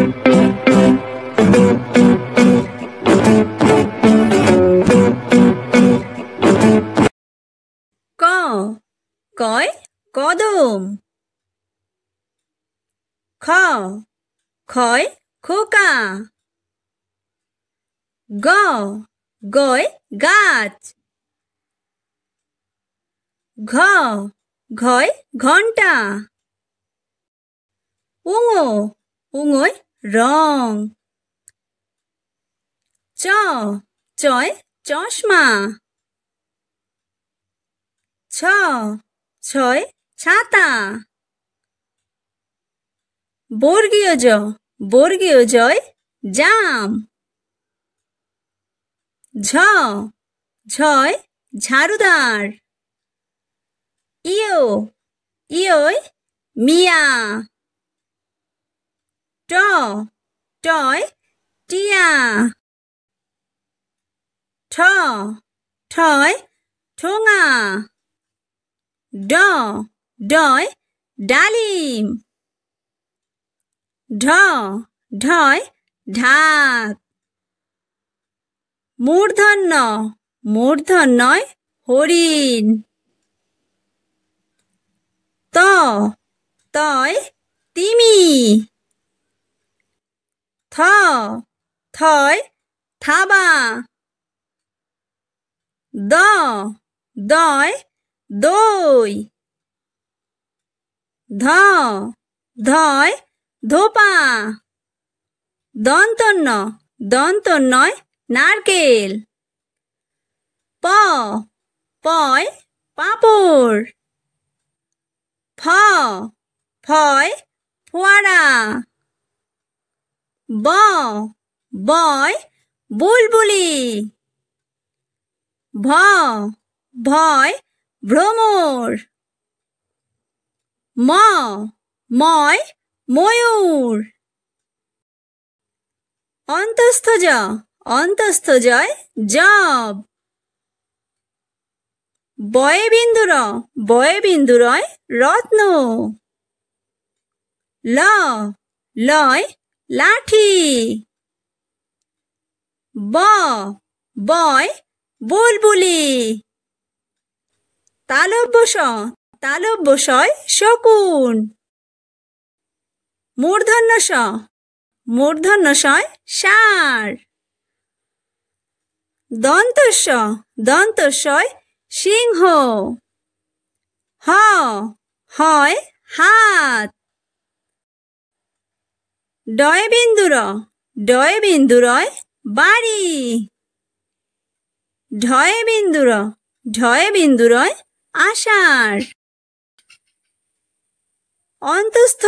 ক কয় কদম। খ খয় খোকা। গ গয় গাছ। ঘ ঘয় ঘন্টা। উঙ উঙয় রং। চ চয় চশমা। ছ ছয় ছাতা। বর্গীয় জ বর্গীয় জয় জাম। ঝ ঝয় ঝাড়ুদার। ইয় ইয়য় মিয়া। ট টয় টিয়া। ঠ ঠয় ঠোঙা। ড ডয় ডালিম। ঢ ঢয় ঢাক। মূর্ধন্য মূর্ধন্যয় হরিণ। ত তয় তিমি। থ থয় থাবা। দ দয় দই। ধ ধয় ধোপা। দন্তন্য দন্তন্যয় নারকেল। প পয় পাঁপড়। ফ ফয় ফোয়ারা। ব বয় বুলবুলি। ভ ভয় ভ্রমর। ম ময় ময়ূর। অন্তস্থ জ অন্তস্থ জয় জব। বয়ে বিন্দুরয় রত্ন। ল লয় লাঠি। ব বয় বুলবুলি। তালব্য শয় শকুন। মূর্ধন্য শয় ষাঁড়। দন্তস্বয় সিংহ। হ হয় হাত। ডয়ে বিন্দুরয় বাড়ি। ঢয়ে বিন্দুরয় আষাঢ়। অন্তস্থ